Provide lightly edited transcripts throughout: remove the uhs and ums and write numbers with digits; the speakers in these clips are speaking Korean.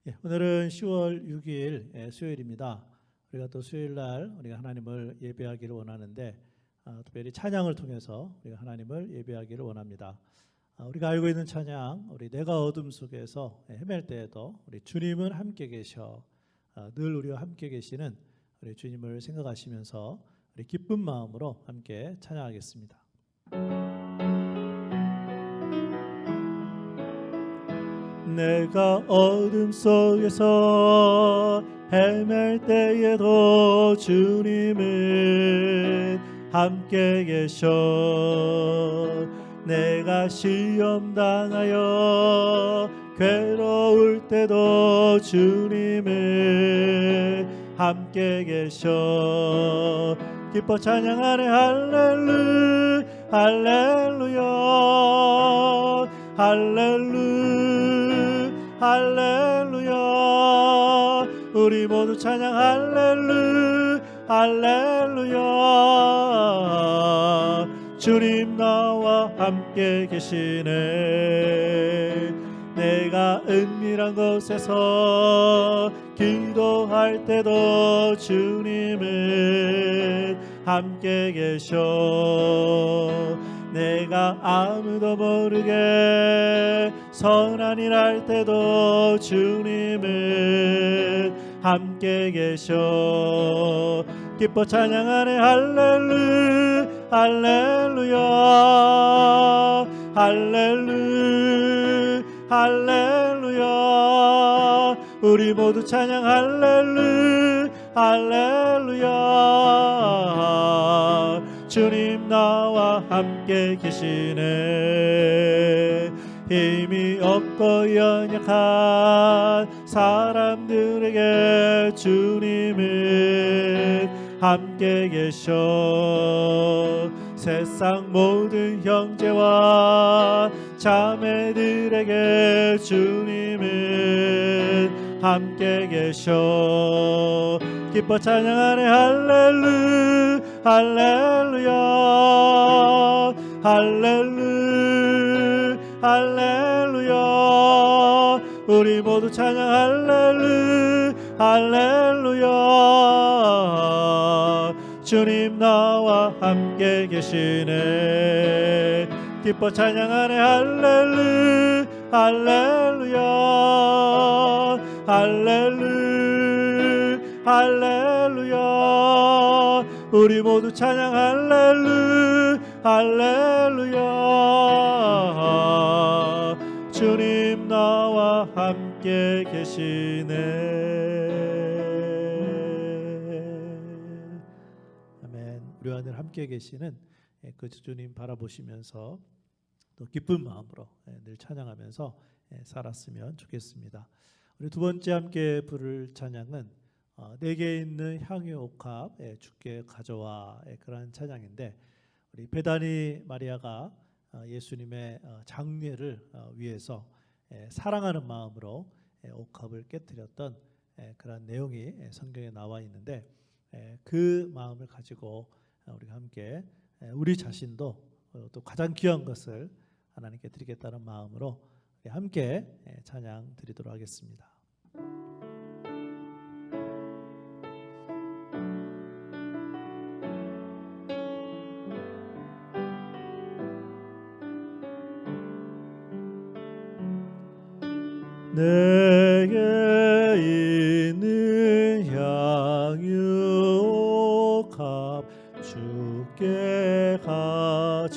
오늘은 10월 6일 수요일입니다. 우리가 또 수요일날 우리가 하나님을 예배하기를 원하는데 특별히 찬양을 통해서 우리가 하나님을 예배하기를 원합니다. 우리가 알고 있는 찬양, 우리 내가 어둠 속에서 헤맬 때에도 우리 주님은 함께 계셔, 늘 우리와 함께 계시는 우리 주님을 생각하시면서 우리 기쁜 마음으로 함께 찬양하겠습니다. 내가 어둠 속에서 헤맬 때에도 주님은 함께 계셔. 내가 시험 당하여 괴로울 때도 주님은 함께 계셔. 기뻐 찬양하네 할렐루 할렐루야 할렐루 할렐루야. 우리 모두 찬양 할렐루 할렐루야. 주님 나와 함께 계시네. 내가 은밀한 곳에서 기도할 때도 주님은 함께 계셔. 내가 아무도 모르게 선한 일 할 때도 주님은 함께 계셔. 기뻐 찬양하네 할렐루 할렐루야 할렐루 할렐루야. 우리 모두 찬양 할렐루 할렐루야. 주님 나와 함께 계시네. 힘이 없고 연약한 사람들에게 주님은 함께 계셔. 세상 모든 형제와 자매들에게 주님은 함께 계셔. 기뻐 찬양하네 할렐루 할렐루야 할렐루 할렐루야. 우리 모두 찬양 할렐루 할렐루야. 주님 나와 함께 계시네. 기뻐 찬양하네 할렐루 할렐루야 할렐루 할렐루야. 우리 모두 찬양 할렐루 할렐루야. 주님 나와 함께 계시네. 아멘. 우리와 늘 함께 계시는 그 주님 바라보시면서 또 기쁜 마음으로 늘 찬양하면서 살았으면 좋겠습니다. 우리 두 번째 함께 부를 찬양은 내게 있는 향유 옥합 주께 가져와, 그러한 찬양인데, 우리 베다니 마리아가 예수님의 장례를 위해서 사랑하는 마음으로 옥합을 깨뜨렸던 그런 내용이 성경에 나와 있는데, 그 마음을 가지고 우리가 함께 우리 자신도 또 가장 귀한 것을 하나님께 드리겠다는 마음으로 함께 찬양 드리도록 하겠습니다. 내게 있는 향유 옥합 주께 가져와.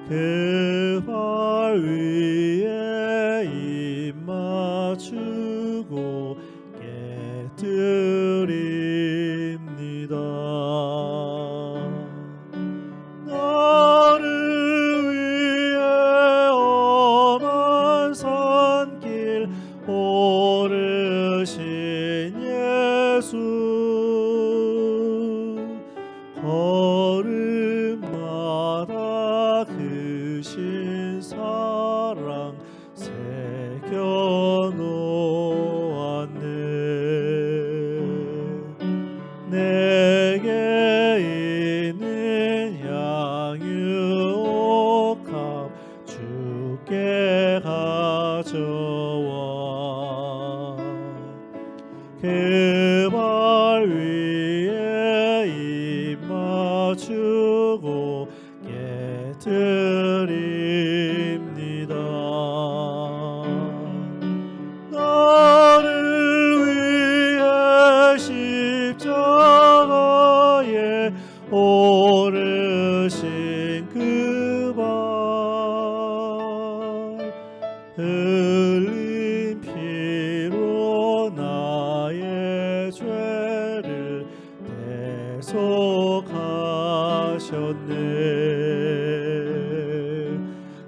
그 발 위에 입 맞추고 깨뜨립니다. 나를 위해 엄한 산길 오르신 예수. 걸음마다 크신 사랑 그 발 위에 입 맞추고 깨드립니다. 나를 위해 십자가에 오르신 그 발, 흘린 피로 나의 죄를 대속하셨네.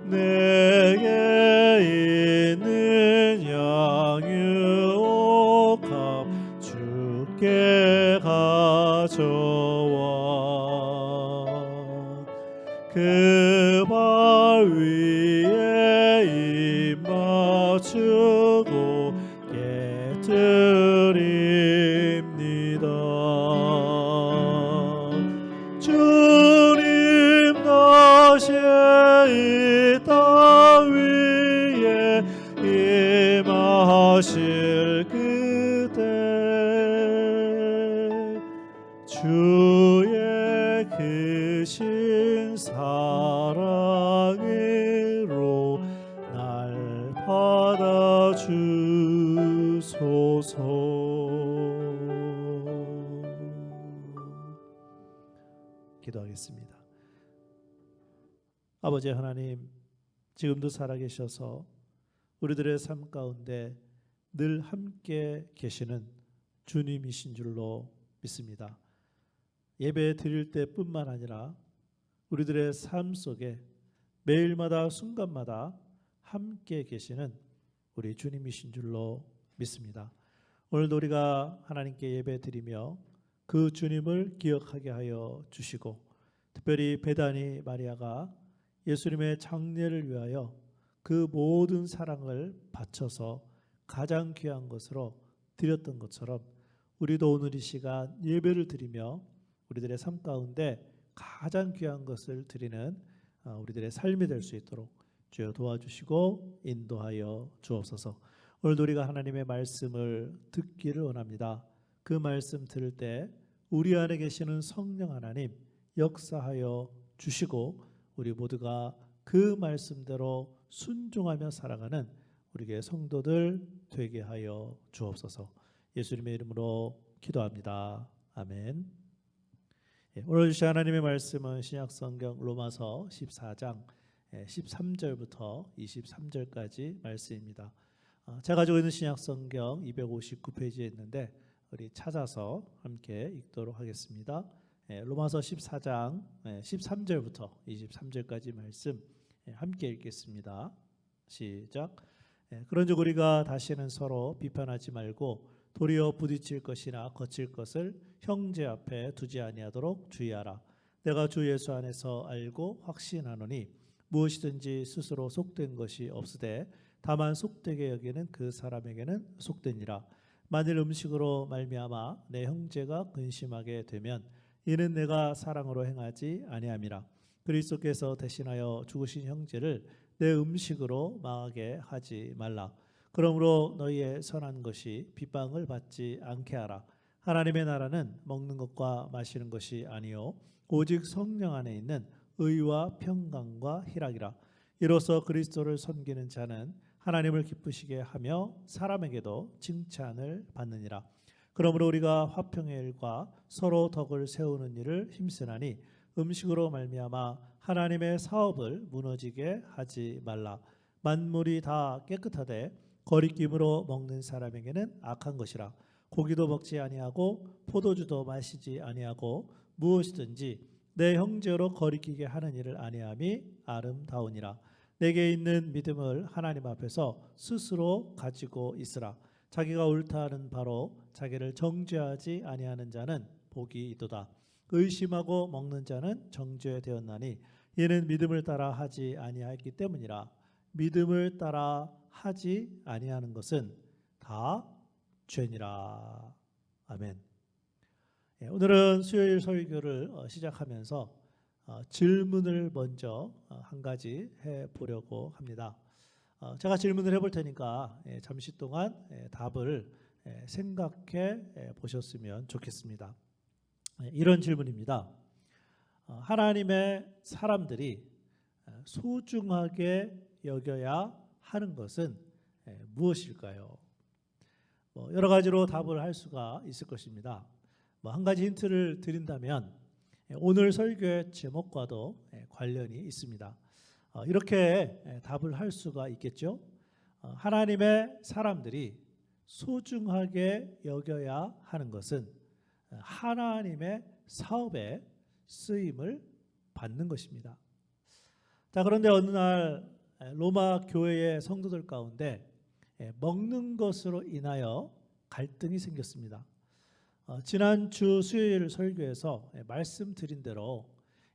내게 있는 양육함 주께 가져와 그 발 위에 입 맞추고 깨드립니다. 주님 다시 이 땅 위에 임하실 그때 주의 크신 사랑으로 날 받아주소서. 기도하겠습니다. 아버지 하나님, 지금도 살아계셔서 우리들의 삶 가운데 늘 함께 계시는 주님이신 줄로 믿습니다. 예배 드릴 때뿐만 아니라 우리들의 삶 속에 매일마다 순간마다 함께 계시는 우리 주님이신 줄로 믿습니다. 오늘도 우리가 하나님께 예배 드리며 그 주님을 기억하게 하여 주시고, 특별히 베다니 마리아가 예수님의 장례를 위하여 그 모든 사랑을 바쳐서 가장 귀한 것으로 드렸던 것처럼 우리도 오늘 이 시간 예배를 드리며 우리들의 삶 가운데 가장 귀한 것을 드리는 우리들의 삶이 될 수 있도록 주여 도와주시고 인도하여 주옵소서. 오늘도 우리가 하나님의 말씀을 듣기를 원합니다. 그 말씀 들을 때 우리 안에 계시는 성령 하나님 역사하여 주시고 우리 모두가 그 말씀대로 순종하며 살아가는 우리의 성도들 되게 하여 주옵소서. 예수님의 이름으로 기도합니다. 아멘. 오늘 주신 하나님의 말씀은 신약성경 로마서 14장 13절부터 23절까지 말씀입니다. 제가 가지고 있는 신약성경 259페이지에 있는데 우리 찾아서 함께 읽도록 하겠습니다. 로마서 14장 13절부터 23절까지 말씀 함께 읽겠습니다. 시작. 그런즉 우리가 다시는 서로 비판하지 말고 도리어 부딪힐 것이나 거칠 것을 형제 앞에 두지 아니하도록 주의하라. 내가 주 예수 안에서 알고 확신하노니 무엇이든지 스스로 속된 것이 없으되 다만 속되게 여기는 그 사람에게는 속되니라. 만일 음식으로 말미암아 내 형제가 근심하게 되면 이는 내가 사랑으로 행하지 아니함이라. 그리스도께서 대신하여 죽으신 형제를 내 음식으로 망하게 하지 말라. 그러므로 너희의 선한 것이 비방을 받지 않게 하라. 하나님의 나라는 먹는 것과 마시는 것이 아니요 오직 성령 안에 있는 의와 평강과 희락이라. 이로써 그리스도를 섬기는 자는 하나님을 기쁘시게 하며 사람에게도 칭찬을 받느니라. 그러므로 우리가 화평의 일과 서로 덕을 세우는 일을 힘쓰나니 음식으로 말미암아 하나님의 사업을 무너지게 하지 말라. 만물이 다 깨끗하되 거리낌으로 먹는 사람에게는 악한 것이라. 고기도 먹지 아니하고 포도주도 마시지 아니하고 무엇이든지 내 형제로 거리끼게 하는 일을 아니함이 아름다우니라. 내게 있는 믿음을 하나님 앞에서 스스로 가지고 있으라. 자기가 옳다 하는 바로 자기를 정죄하지 아니하는 자는 복이 있도다. 의심하고 먹는 자는 정죄되었나니 이는 믿음을 따라 하지 아니하였기 때문이라. 믿음을 따라 하지 아니하는 것은 다 죄니라. 아멘. 오늘은 수요일 설교를 시작하면서 질문을 먼저 한 가지 해보려고 합니다. 제가 질문을 해볼 테니까 잠시 동안 답을 생각해 보셨으면 좋겠습니다. 이런 질문입니다. 하나님의 사람들이 소중하게 여겨야 하는 것은 무엇일까요? 여러 가지로 답을 할 수가 있을 것입니다. 한 가지 힌트를 드린다면 오늘 설교의 제목과도 관련이 있습니다. 이렇게 답을 할 수가 있겠죠. 하나님의 사람들이 소중하게 여겨야 하는 것은 하나님의 사업에 쓰임을 받는 것입니다. 자, 그런데 어느 날 로마 교회의 성도들 가운데 먹는 것으로 인하여 갈등이 생겼습니다. 지난주 수요일 설교에서 말씀드린 대로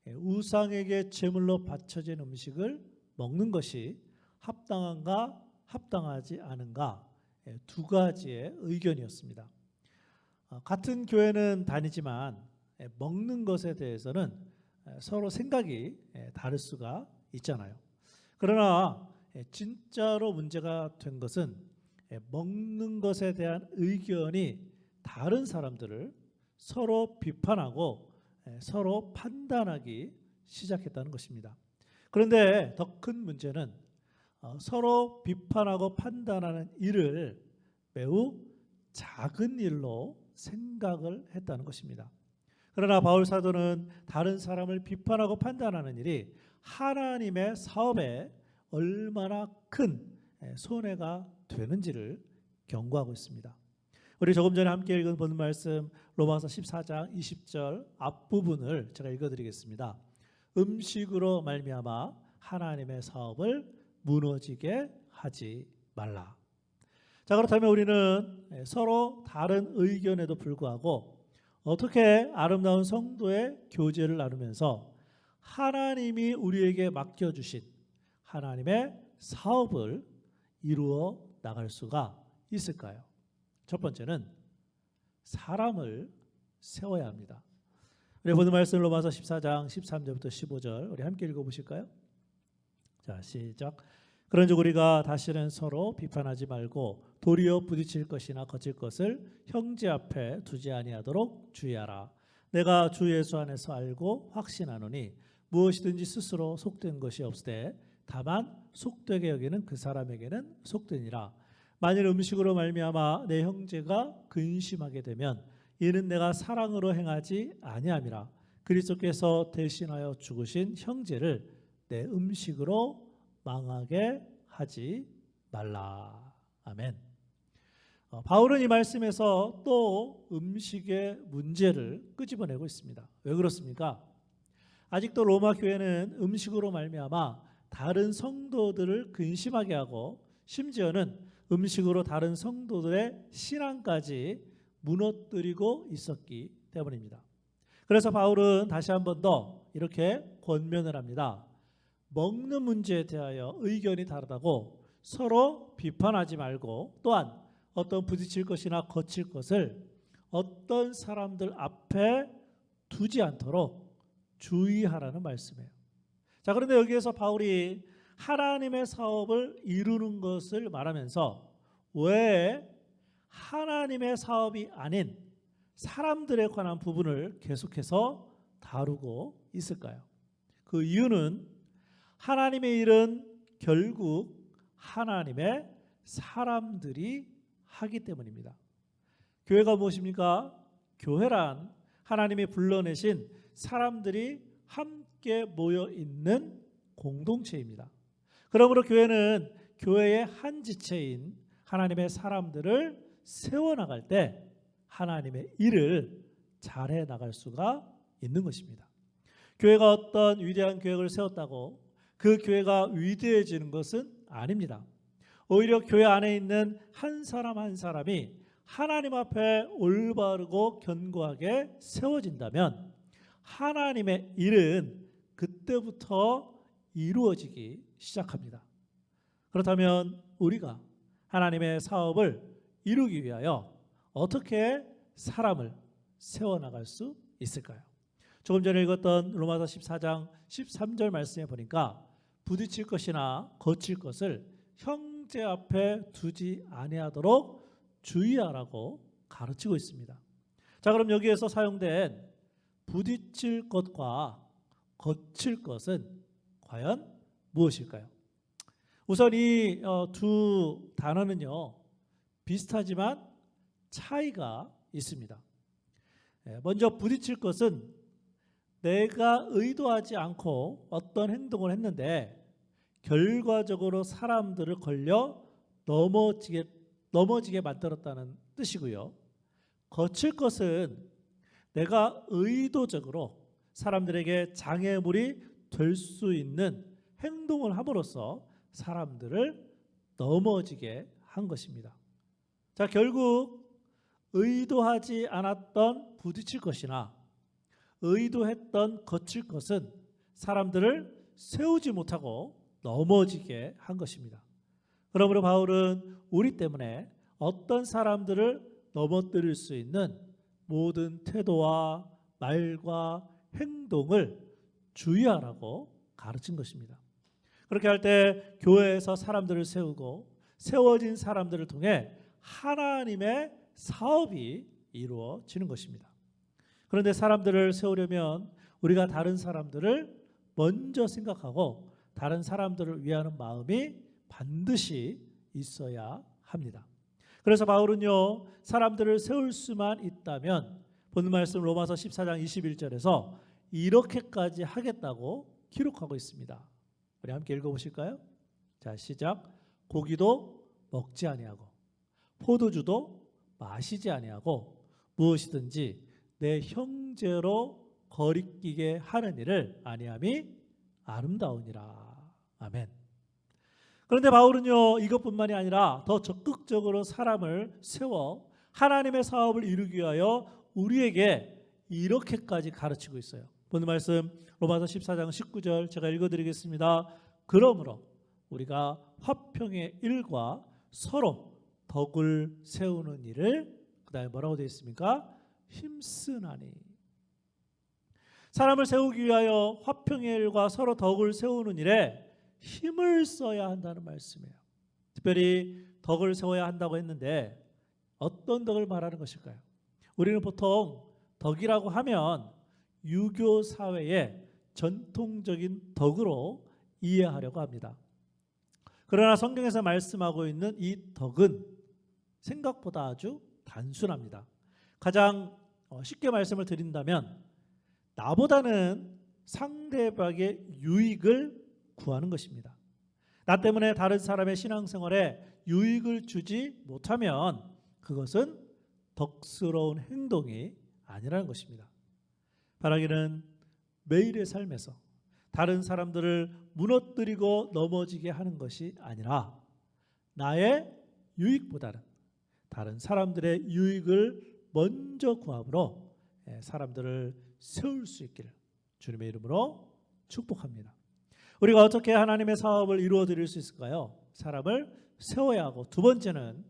우상에게 제물로 바쳐진 음식을 먹는 것이 합당한가 합당하지 않은가 두 가지의 의견이었습니다. 같은 교회는 다니지만 먹는 것에 대해서는 서로 생각이 다를 수가 있잖아요. 그러나 진짜로 문제가 된 것은 먹는 것에 대한 의견이 다른 사람들을 서로 비판하고 서로 판단하기 시작했다는 것입니다. 그런데 더 큰 문제는 서로 비판하고 판단하는 일을 매우 작은 일로 생각을 했다는 것입니다. 그러나 바울 사도는 다른 사람을 비판하고 판단하는 일이 하나님의 사업에 얼마나 큰 손해가 되는지를 경고하고 있습니다. 우리 조금 전에 함께 읽은 본 말씀 로마서 14장 20절 앞부분을 제가 읽어드리겠습니다. 음식으로 말미암아 하나님의 사업을 무너지게 하지 말라. 자, 그렇다면 우리는 서로 다른 의견에도 불구하고 어떻게 아름다운 성도의 교제를 나누면서 하나님이 우리에게 맡겨주신 하나님의 사업을 이루어 나갈 수가 있을까요? 첫 번째는 사람을 세워야 합니다. 우리 보는 말씀 로마서 14장 13절부터 15절 우리 함께 읽어보실까요? 자, 시작. 그런즉 우리가 다시는 서로 비판하지 말고 도리어 부딪힐 것이나 거칠 것을 형제 앞에 두지 아니하도록 주의하라. 내가 주 예수 안에서 알고 확신하노니 무엇이든지 스스로 속된 것이 없으되 다만 속되게 여기는 그 사람에게는 속되니라. 만일 음식으로 말미암아 내 형제가 근심하게 되면 이는 내가 사랑으로 행하지 아니함이라. 그리스도께서 대신하여 죽으신 형제를 내 음식으로 망하게 하지 말라. 아멘. 바울은 이 말씀에서 또 음식의 문제를 끄집어내고 있습니다. 왜 그렇습니까? 아직도 로마 교회는 음식으로 말미암아 다른 성도들을 근심하게 하고 심지어는 음식으로 다른 성도들의 신앙까지 무너뜨리고 있었기 때문입니다. 그래서 바울은 다시 한 번 더 이렇게 권면을 합니다. 먹는 문제에 대하여 의견이 다르다고 서로 비판하지 말고 또한 어떤 부딪힐 것이나 거칠 것을 어떤 사람들 앞에 두지 않도록 주의하라는 말씀이에요. 자, 그런데 여기에서 바울이 하나님의 사업을 이루는 것을 말하면서 왜 하나님의 사업이 아닌 사람들에 관한 부분을 계속해서 다루고 있을까요? 그 이유는 하나님의 일은 결국 하나님의 사람들이 하기 때문입니다. 교회가 무엇입니까? 교회란 하나님이 불러내신 사람들이 함께 모여 있는 공동체입니다. 그러므로 교회는 교회의 한 지체인 하나님의 사람들을 세워나갈 때 하나님의 일을 잘해 나갈 수가 있는 것입니다. 교회가 어떤 위대한 계획을 세웠다고 그 교회가 위대해지는 것은 아닙니다. 오히려 교회 안에 있는 한 사람 한 사람이 하나님 앞에 올바르고 견고하게 세워진다면 하나님의 일은 그때부터 이루어지기 시작합니다. 그렇다면 우리가 하나님의 사업을 이루기 위하여 어떻게 사람을 세워나갈 수 있을까요? 조금 전에 읽었던 로마서 14장 13절 말씀에 보니까 부딪힐 것이나 거칠 것을 형제 앞에 두지 아니하도록 주의하라고 가르치고 있습니다. 자, 그럼 여기에서 사용된 부딪힐 것과 거칠 것은 과연 무엇일까요? 우선 이 두 단어는요, 비슷하지만 차이가 있습니다. 먼저 부딪힐 것은 내가 의도하지 않고 어떤 행동을 했는데 결과적으로 사람들을 걸려 넘어지게 만들었다는 뜻이고요. 거칠 것은 내가 의도적으로 사람들에게 장애물이 될 수 있는 행동을 함으로써 사람들을 넘어지게 한 것입니다. 자, 결국 의도하지 않았던 부딪힐 것이나 의도했던 거칠 것은 사람들을 세우지 못하고 넘어지게 한 것입니다. 그러므로 바울은 우리 때문에 어떤 사람들을 넘어뜨릴 수 있는 모든 태도와 말과 행동을 주의하라고 가르친 것입니다. 그렇게 할 때 교회에서 사람들을 세우고 세워진 사람들을 통해 하나님의 사업이 이루어지는 것입니다. 그런데 사람들을 세우려면 우리가 다른 사람들을 먼저 생각하고 다른 사람들을 위하는 마음이 반드시 있어야 합니다. 그래서 바울은요, 사람들을 세울 수만 있다면 본 말씀 로마서 14장 21절에서 이렇게까지 하겠다고 기록하고 있습니다. 우리 함께 읽어보실까요? 자, 시작. 고기도 먹지 아니하고 포도주도 마시지 아니하고 무엇이든지 내 형제로 거리끼게 하는 일을 아니함이 아름다우니라. 아멘. 그런데 바울은요, 이것뿐만이 아니라 더 적극적으로 사람을 세워 하나님의 사업을 이루기 위하여 우리에게 이렇게까지 가르치고 있어요. 본 말씀 로마서 14장 19절 제가 읽어드리겠습니다. 그러므로 우리가 화평의 일과 서로 덕을 세우는 일을, 그 다음에 뭐라고 되어 있습니까? 힘쓰나니. 사람을 세우기 위하여 화평의 일과 서로 덕을 세우는 일에 힘을 써야 한다는 말씀이에요. 특별히 덕을 세워야 한다고 했는데 어떤 덕을 말하는 것일까요? 우리는 보통 덕이라고 하면 유교 사회의 전통적인 덕으로 이해하려고 합니다. 그러나 성경에서 말씀하고 있는 이 덕은 생각보다 아주 단순합니다. 가장 쉽게 말씀을 드린다면 나보다는 상대방의 유익을 구하는 것입니다. 나 때문에 다른 사람의 신앙생활에 유익을 주지 못하면 그것은 덕스러운 행동이 아니라는 것입니다. 바라기는 매일의 삶에서 다른 사람들을 무너뜨리고 넘어지게 하는 것이 아니라 나의 유익보다는 다른 사람들의 유익을 먼저 구함으로 사람들을 세울 수 있기를 주님의 이름으로 축복합니다. 우리가 어떻게 하나님의 사업을 이루어 드릴 수 있을까요? 사람을 세워야 하고, 두 번째는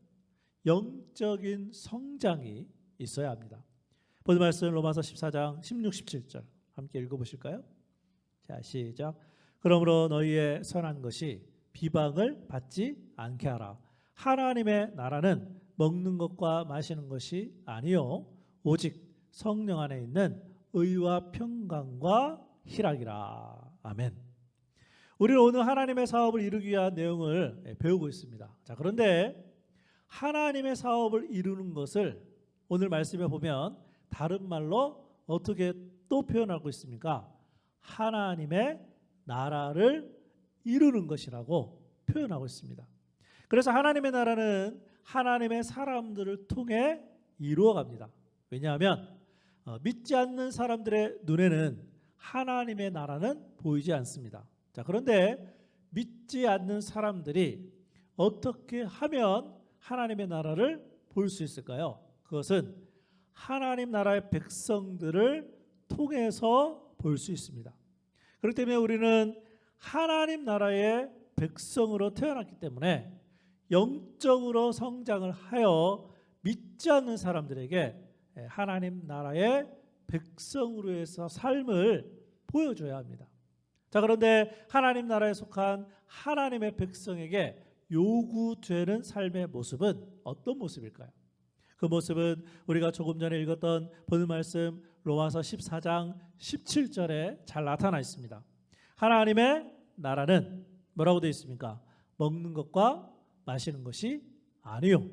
영적인 성장이 있어야 합니다. 본 말씀 로마서 14장 16, 17절 함께 읽어보실까요? 자, 시작. 그러므로 너희의 선한 것이 비방을 받지 않게 하라. 하나님의 나라는 먹는 것과 마시는 것이 아니요 오직 성령 안에 있는 의와 평강과 희락이라. 아멘. 우리는 오늘 하나님의 사업을 이루기 위한 내용을 배우고 있습니다. 자, 그런데 하나님의 사업을 이루는 것을 오늘 말씀에 보면 다른 말로 어떻게 또 표현하고 있습니까? 하나님의 나라를 이루는 것이라고 표현하고 있습니다. 그래서 하나님의 나라는 하나님의 사람들을 통해 이루어갑니다. 왜냐하면 믿지 않는 사람들의 눈에는 하나님의 나라는 보이지 않습니다. 자, 그런데 믿지 않는 사람들이 어떻게 하면 하나님의 나라를 볼 수 있을까요? 그것은 하나님 나라의 백성들을 통해서 볼 수 있습니다. 그렇기 때문에 우리는 하나님 나라의 백성으로 태어났기 때문에 영적으로 성장을 하여 믿지 않는 사람들에게 하나님 나라의 백성으로 해서 삶을 보여줘야 합니다. 자, 그런데 하나님 나라에 속한 하나님의 백성에게 요구되는 삶의 모습은 어떤 모습일까요? 그 모습은 우리가 조금 전에 읽었던 본 말씀 로마서 14장 17절에 잘 나타나 있습니다. 하나님의 나라는 뭐라고 되어 있습니까? 먹는 것과 마시는 것이 아니요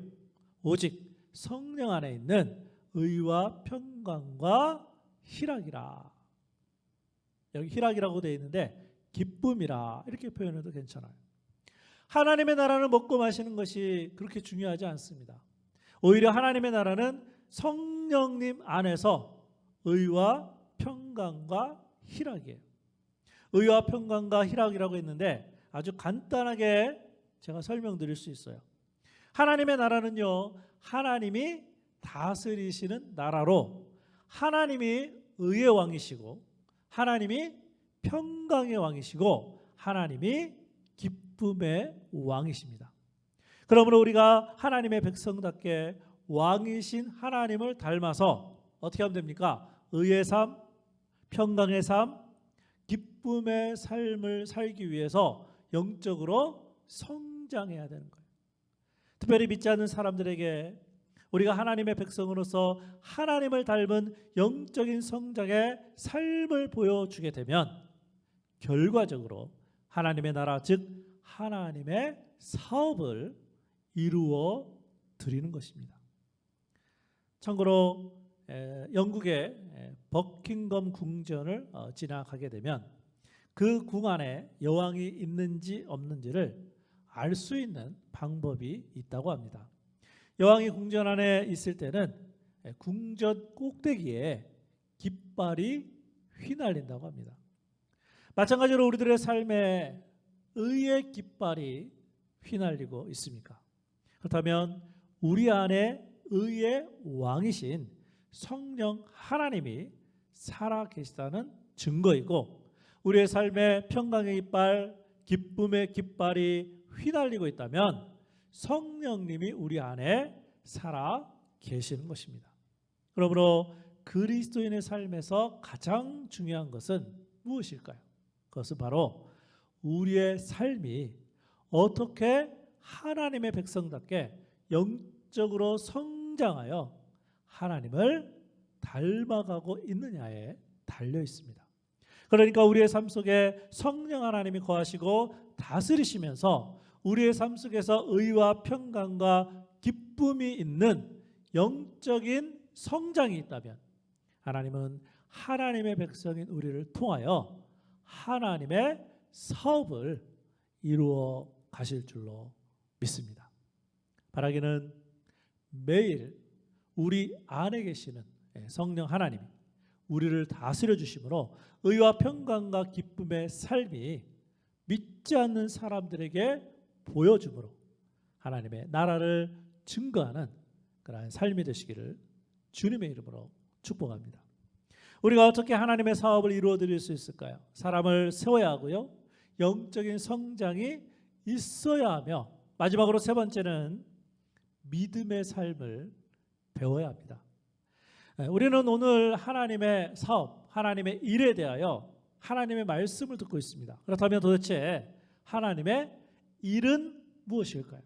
오직 성령 안에 있는 의와 평강과 희락이라. 여기 희락이라고 되어 있는데 기쁨이라 이렇게 표현해도 괜찮아요. 하나님의 나라는 먹고 마시는 것이 그렇게 중요하지 않습니다. 오히려 하나님의 나라는 성령님 안에서 의와 평강과 희락이에요. 의와 평강과 희락이라고 했는데 아주 간단하게 제가 설명드릴 수 있어요. 하나님의 나라는요, 하나님이 다스리시는 나라로 하나님이 의의 왕이시고 하나님이 평강의 왕이시고 하나님이 기쁨의 왕이십니다. 그러므로 우리가 하나님의 백성답게 왕이신 하나님을 닮아서 어떻게 하면 됩니까? 의의 삶, 평강의 삶, 기쁨의 삶을 살기 위해서 영적으로 성장해야 되는 거예요. 특별히 믿지 않는 사람들에게 우리가 하나님의 백성으로서 하나님을 닮은 영적인 성장의 삶을 보여주게 되면 결과적으로 하나님의 나라 즉 하나님의 사업을 이루어 드리는 것입니다. 참고로 영국의 버킹엄 궁전을 지나가게 되면 그 궁 안에 여왕이 있는지 없는지를 알 수 있는 방법이 있다고 합니다. 여왕이 궁전 안에 있을 때는 궁전 꼭대기에 깃발이 휘날린다고 합니다. 마찬가지로 우리들의 삶에 의의 깃발이 휘날리고 있습니까? 그렇다면 우리 안에 의의 왕이신 성령 하나님이 살아 계시다는 증거이고 우리의 삶에 평강의 깃발, 기쁨의 깃발이 휘날리고 있다면 성령님이 우리 안에 살아 계시는 것입니다. 그러므로 그리스도인의 삶에서 가장 중요한 것은 무엇일까요? 그것은 바로 우리의 삶이 어떻게 하나님의 백성답게 영적으로 성장하여 하나님을 닮아가고 있느냐에 달려 있습니다. 그러니까 우리의 삶 속에 성령 하나님이 거하시고 다스리시면서 우리의 삶 속에서 의와 평강과 기쁨이 있는 영적인 성장이 있다면 하나님은 하나님의 백성인 우리를 통하여 하나님의 사업을 이루어 가실 줄로 믿습니다. 바라기는 매일 우리 안에 계시는 성령 하나님이 우리를 다스려 주심으로 의와 평강과 기쁨의 삶이 믿지 않는 사람들에게 보여줌으로 하나님의 나라를 증거하는 그러한 삶이 되시기를 주님의 이름으로 축복합니다. 우리가 어떻게 하나님의 사업을 이루어 드릴 수 있을까요? 사람을 세워야 하고요. 영적인 성장이 있어야 하며 마지막으로 세 번째는 믿음의 삶을 배워야 합니다. 우리는 오늘 하나님의 사업, 하나님의 일에 대하여 하나님의 말씀을 듣고 있습니다. 그렇다면 도대체 하나님의 일은 무엇일까요?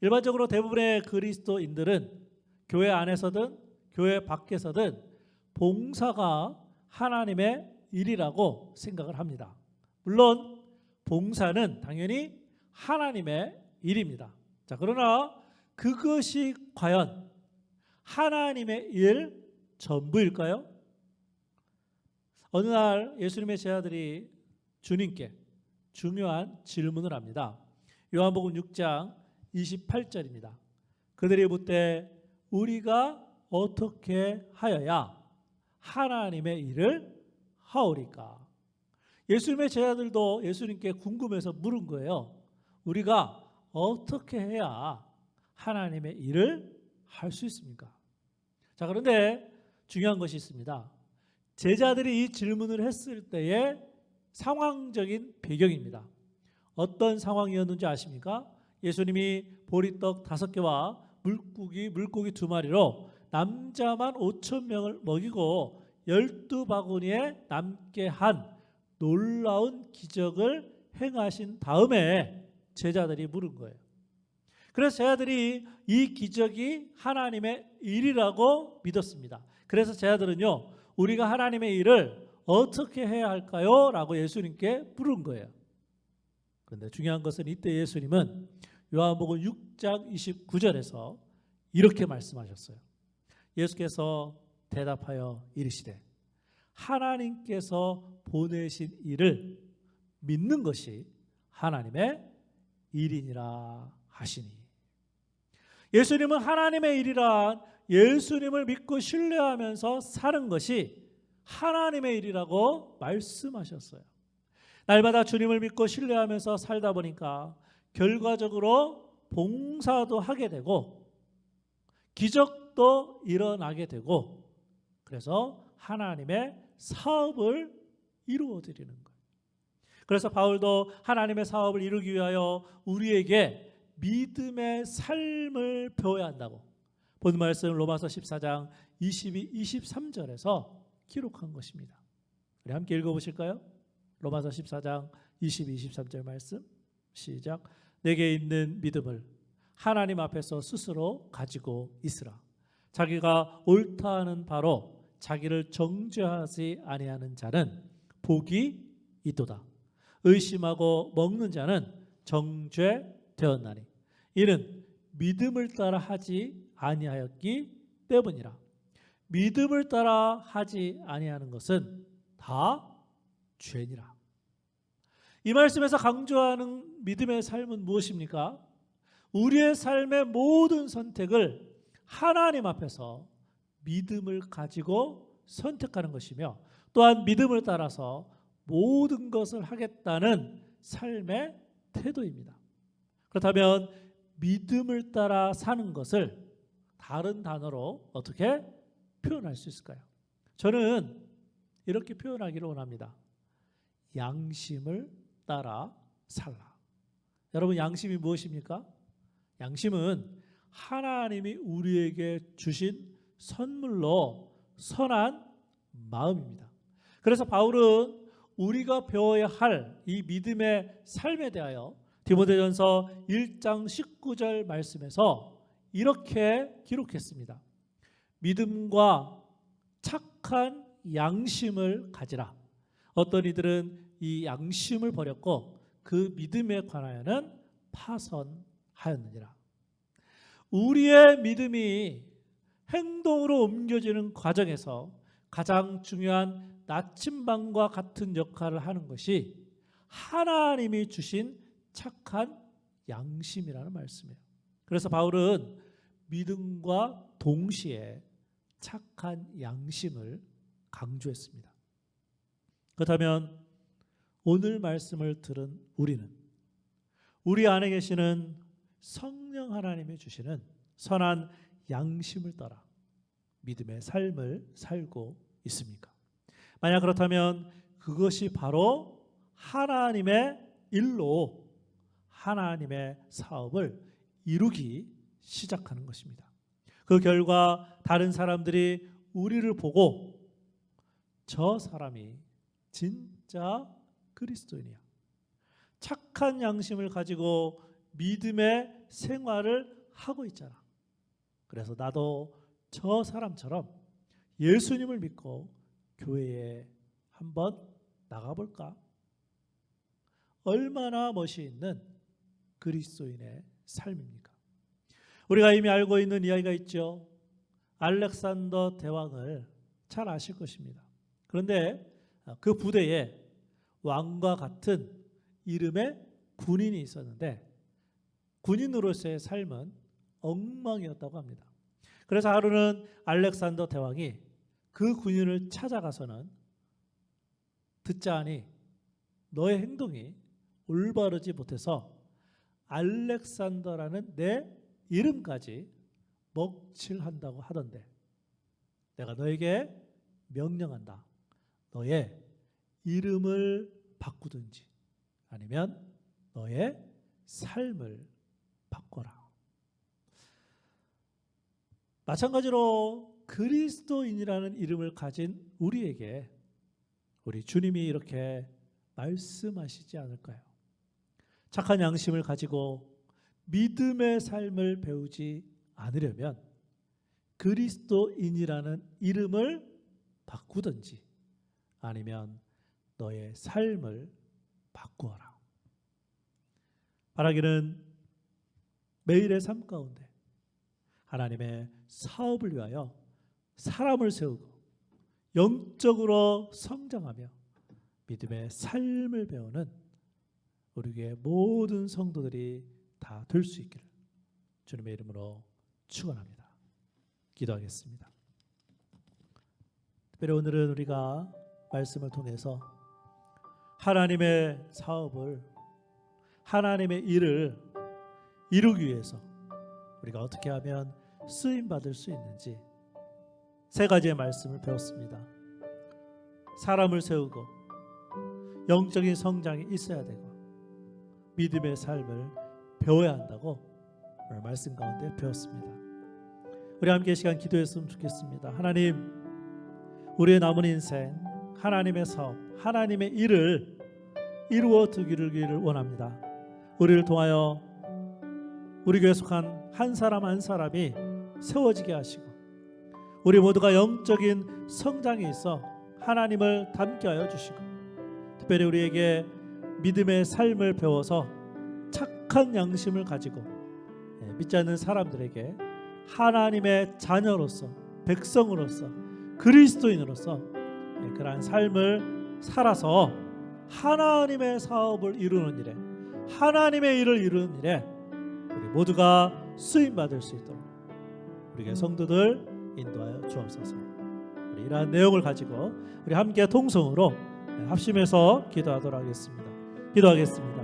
일반적으로 대부분의 그리스도인들은 교회 안에서든 교회 밖에서든 봉사가 하나님의 일이라고 생각을 합니다. 물론 봉사는 당연히 하나님의 일입니다. 자, 그러나 그것이 과연 하나님의 일 전부일까요? 어느 날 예수님의 제자들이 주님께 중요한 질문을 합니다. 요한복음 6장 28절입니다. 그들이 묻되 우리가 어떻게 하여야 하나님의 일을 하오리까? 예수님의 제자들도 예수님께 궁금해서 물은 거예요. 우리가 어떻게 해야 하나님의 일을 할 수 있습니까? 자, 그런데 중요한 것이 있습니다. 제자들이 이 질문을 했을 때의 상황적인 배경입니다. 어떤 상황이었는지 아십니까? 예수님이 보리떡 5개와 물고기 2마리로 남자만 5,000명을 먹이고 12바구니에 남게 한 놀라운 기적을 행하신 다음에 제자들이 물은 거예요. 그래서 제자들이 이 기적이 하나님의 일이라고 믿었습니다. 그래서 제자들은요, 우리가 하나님의 일을 어떻게 해야 할까요? 라고 예수님께 물은 거예요. 그런데 중요한 것은 이때 예수님은 요한복음 6장 29절에서 이렇게 말씀하셨어요. 예수께서 대답하여 이르시되 하나님께서 보내신 일을 믿는 것이 하나님의 일이니라 하시니. 예수님은 하나님의 일이란 예수님을 믿고 신뢰하면서 사는 것이 하나님의 일이라고 말씀하셨어요. 날마다 주님을 믿고 신뢰하면서 살다 보니까 결과적으로 봉사도 하게 되고 기적도 일어나게 되고, 그래서 하나님의 사업을 이루어 드리는 거예요. 그래서 바울도 하나님의 사업을 이루기 위하여 우리에게 믿음의 삶을 배워야 한다고 본 말씀 로마서 14장 22, 23절에서 기록한 것입니다. 우리 함께 읽어보실까요? 로마서 14장 22, 23절 말씀 시작. 내게 있는 믿음을 하나님 앞에서 스스로 가지고 있으라. 자기가 옳다 하는 바로 자기를 정죄하지 아니하는 자는 복이 있도다. 의심하고 먹는 자는 정죄되었나니 이는 믿음을 따라 하지 아니하였기 때문이라. 믿음을 따라 하지 아니하는 것은 다 죄니라. 이 말씀에서 강조하는 믿음의 삶은 무엇입니까? 우리의 삶의 모든 선택을 하나님 앞에서 믿음을 가지고 선택하는 것이며, 또한 믿음을 따라서 모든 것을 하겠다는 삶의 태도입니다. 그렇다면 믿음을 따라 사는 것을 다른 단어로 어떻게 표현할 수 있을까요? 저는 이렇게 표현하기를 원합니다. 양심을 따라 살라. 여러분, 양심이 무엇입니까? 양심은 하나님이 우리에게 주신 선물로 선한 마음입니다. 그래서 바울은 우리가 배워야 할 이 믿음의 삶에 대하여 디모데전서 1장 19절 말씀에서 이렇게 기록했습니다. 믿음과 착한 양심을 가지라. 어떤 이들은 이 양심을 버렸고 그 믿음에 관하여는 파선하였느니라. 우리의 믿음이 행동으로 옮겨지는 과정에서 가장 중요한 나침반과 같은 역할을 하는 것이 하나님이 주신 착한 양심이라는 말씀이에요. 그래서 바울은 믿음과 동시에 착한 양심을 강조했습니다. 그렇다면 오늘 말씀을 들은 우리는 우리 안에 계시는 성령 하나님이 주시는 선한 양심을 따라 믿음의 삶을 살고 있습니까? 만약 그렇다면 그것이 바로 하나님의 일로 하나님의 사업을 이루기 시작하는 것입니다. 그 결과 다른 사람들이 우리를 보고 저 사람이 진짜 그리스도인이야, 착한 양심을 가지고 믿음의 생활을 하고 있잖아, 그래서 나도 저 사람처럼 예수님을 믿고 교회에 한번 나가볼까? 얼마나 멋이 있는 그리스도인의 삶입니까? 우리가 이미 알고 있는 이야기가 있죠. 알렉산더 대왕을 잘 아실 것입니다. 그런데 그 부대에 왕과 같은 이름의 군인이 있었는데 군인으로서의 삶은 엉망이었다고 합니다. 그래서 하루는 알렉산더 대왕이 그 군인을 찾아가서는 듣자 하니 너의 행동이 올바르지 못해서 알렉산더라는 내 이름까지 먹칠한다고 하던데 내가 너에게 명령한다. 너의 이름을 바꾸든지 아니면 너의 삶을 바꿔라. 마찬가지로 그리스도인이라는 이름을 가진 우리에게 우리 주님이 이렇게 말씀하시지 않을까요? 착한 양심을 가지고 믿음의 삶을 배우지 않으려면 그리스도인이라는 이름을 바꾸든지 아니면 너의 삶을 바꾸어라. 바라기는 매일의 삶 가운데 하나님의 사업을 위하여 사람을 세우고 영적으로 성장하며 믿음의 삶을 배우는 우리 교회 모든 성도들이 다 될 수 있기를 주님의 이름으로 축원합니다. 기도하겠습니다. 특별히 오늘은 우리가 말씀을 통해서 하나님의 사업을, 하나님의 일을 이루기 위해서 우리가 어떻게 하면 쓰임받을 수 있는지 세 가지의 말씀을 배웠습니다. 사람을 세우고 영적인 성장이 있어야 되고 믿음의 삶을 배워야 한다고 오늘 말씀 가운데 배웠습니다. 우리 함께 시간 기도했으면 좋겠습니다. 하나님, 우리의 남은 인생 하나님의 사업, 하나님의 일을 이루어 두기를 원합니다. 우리를 통하여 우리 교회에 속한 한 사람 한 사람이 세워지게 하시고 우리 모두가 영적인 성장에 있어 하나님을 닮게 하여 주시고 특별히 우리에게 믿음의 삶을 배워서 착한 양심을 가지고 믿지 않는 사람들에게 하나님의 자녀로서, 백성으로서, 그리스도인으로서 그러한 삶을 살아서 하나님의 사업을 이루는 일에, 하나님의 일을 이루는 일에 우리 모두가 쓰임받을 수 있도록 우리의 성도들 인도하여 주옵소서. 우리 이러한 내용을 가지고 우리 함께 통성으로 합심해서 기도하도록 하겠습니다. 기도하겠습니다.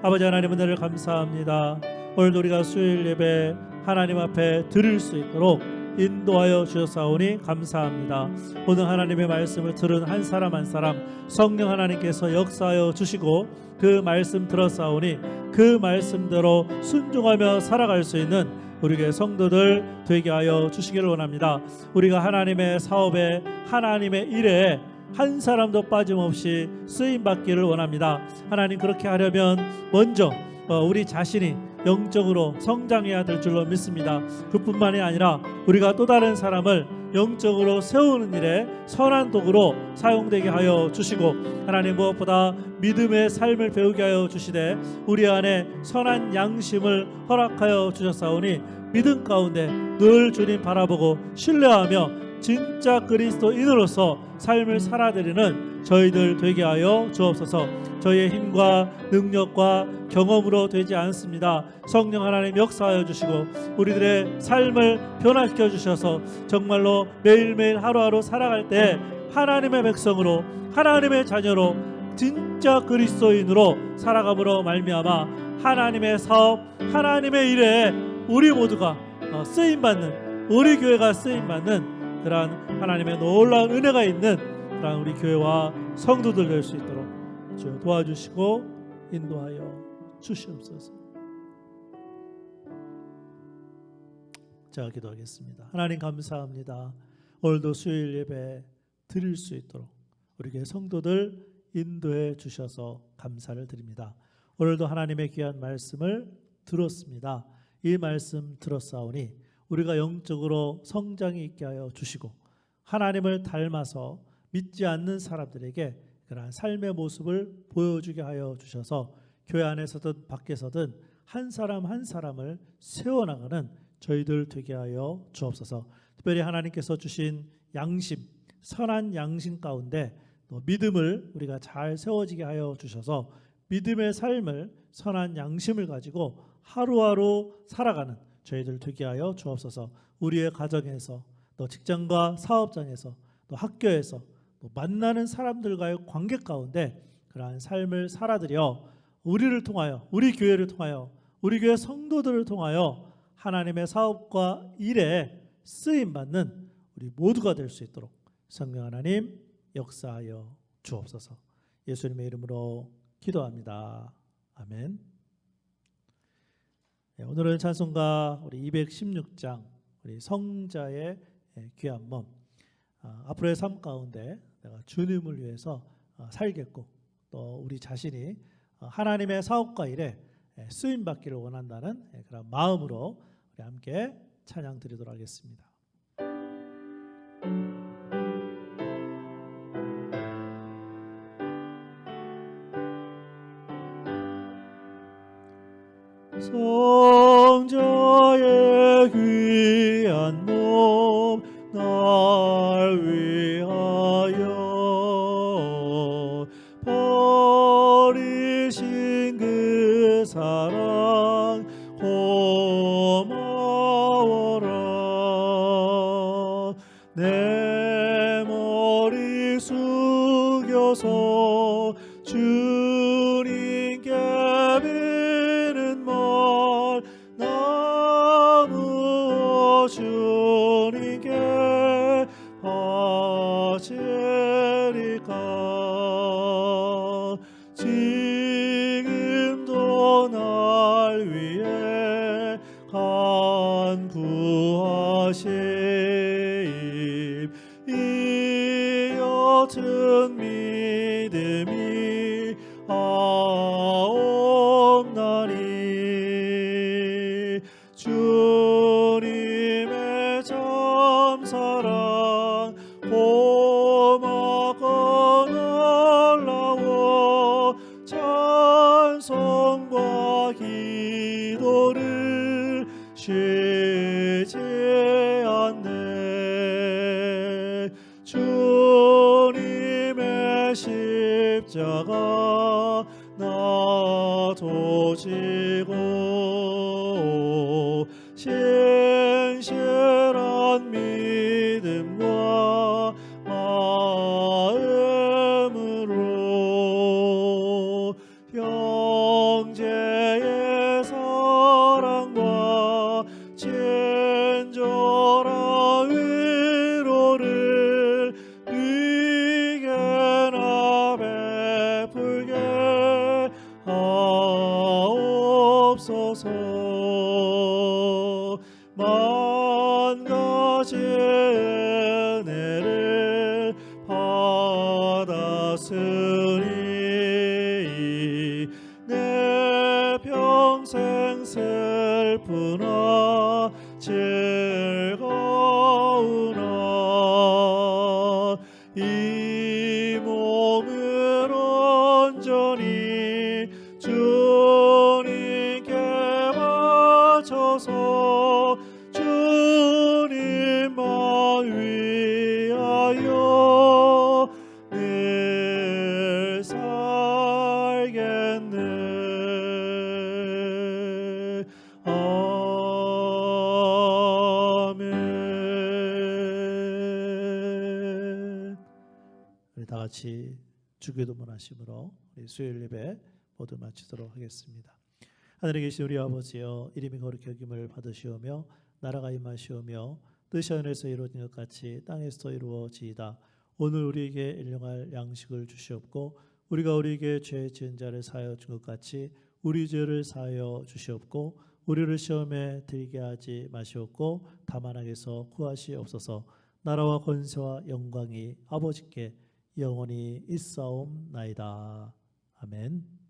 아버지 하나님, 은혜를 감사합니다. 오늘도 우리가 수요일 예배 하나님 앞에 드릴 수 있도록 인도하여 주셨사오니 감사합니다. 오늘 하나님의 말씀을 들은 한 사람 한 사람 성령 하나님께서 역사하여 주시고 그 말씀 들었사오니 그 말씀대로 순종하며 살아갈 수 있는 우리의 성도들 되게 하여 주시기를 원합니다. 우리가 하나님의 사업에, 하나님의 일에 한 사람도 빠짐없이 쓰임받기를 원합니다. 하나님, 그렇게 하려면 먼저 우리 자신이 영적으로 성장해야 될 줄로 믿습니다. 그뿐만이 아니라 우리가 또 다른 사람을 영적으로 세우는 일에 선한 도구로 사용되게 하여 주시고 하나님, 무엇보다 믿음의 삶을 배우게 하여 주시되 우리 안에 선한 양심을 허락하여 주셨사오니 믿음 가운데 늘 주님 바라보고 신뢰하며 진짜 그리스도인으로서 삶을 살아드리는 저희들 되게 하여 주옵소서. 저희의 힘과 능력과 경험으로 되지 않습니다. 성령 하나님 역사하여 주시고 우리들의 삶을 변화시켜 주셔서 정말로 매일매일 하루하루 살아갈 때 하나님의 백성으로, 하나님의 자녀로, 진짜 그리스도인으로 살아감으로 말미암아 하나님의 사업, 하나님의 일에 우리 모두가 쓰임받는, 우리 교회가 쓰임받는 그러한 하나님의 놀라운 은혜가 있는 그러한 우리 교회와 성도들 될 수 있도록 주여 도와주시고 인도하여 주시옵소서. 자, 기도하겠습니다. 하나님 감사합니다. 오늘도 수요일 예배 드릴 수 있도록 우리 교회 성도들 인도해 주셔서 감사를 드립니다. 오늘도 하나님의 귀한 말씀을 들었습니다. 이 말씀 들었사오니 우리가 영적으로 성장이 있게 하여 주시고 하나님을 닮아서 믿지 않는 사람들에게 그러한 삶의 모습을 보여주게 하여 주셔서 교회 안에서든 밖에서든 한 사람 한 사람을 세워나가는 저희들 되게 하여 주옵소서. 특별히 하나님께서 주신 양심, 선한 양심 가운데 또 믿음을 우리가 잘 세워지게 하여 주셔서 믿음의 삶을, 선한 양심을 가지고 하루하루 살아가는 저희들 되게 하여 주옵소서. 우리의 가정에서 또 직장과 사업장에서 또 학교에서 또 만나는 사람들과의 관계 가운데 그러한 삶을 살아들여 우리를 통하여, 우리 교회를 통하여, 우리 교회 성도들을 통하여 하나님의 사업과 일에 쓰임받는 우리 모두가 될 수 있도록 성령 하나님 역사하여 주옵소서. 예수님의 이름으로 기도합니다. 아멘. 오늘은 찬송가 우리 216장 우리 성자의 귀한 몸, 앞으로의 삶 가운데 내가 주님을 위해서 살겠고 또 우리 자신이 하나님의 사업과 일에 쓰임 받기를 원한다는 그런 마음으로 우리 함께 찬양 드리도록 하겠습니다. 성자의 귀한 몸 날 위하여 버리신 그 사랑 고마워라. 내 머리 숙여서 주님께 비는 말 나누어 주님께 바치리까. 지금도 날 위해 간구하심 이 옅은 믿음이 없나니. 주님의 참사랑 고맙고 놀라워 찬송과 기도를 쉬지 않네. 주님의 십자가 나도 지고 신실한 믿음과 마음으로 형제의 사랑과 친절한 위로를 네게나 베풀게 하옵소서. 만 가지 은혜를 받았으니 내 평생 슬프나 즐거우나 이 몸을 온전히 주님께 바쳐서 주님만 위하여 늘 살겠네. 아멘. 우리 다 같이 주기도문 하심으로 우리 수요일 예배 모두 마치도록 하겠습니다. 하늘에 계신 우리 아버지여, 이름이 거룩히 여김을 받으시오며 나라가 임하시오며 뜻이 하늘에서 이루어진 것 같이 땅에서 이루어지이다. 오늘 우리에게 일용할 양식을 주시옵고 우리가 우리에게 죄 지은 자를 사하여 준 것 같이 우리 죄를 사하여 주시옵고 우리를 시험에 들게 하지 마시옵고 다만 악에서 구하시옵소서. 나라와 권세와 영광이 아버지께 영원히 있사옵나이다. 아멘.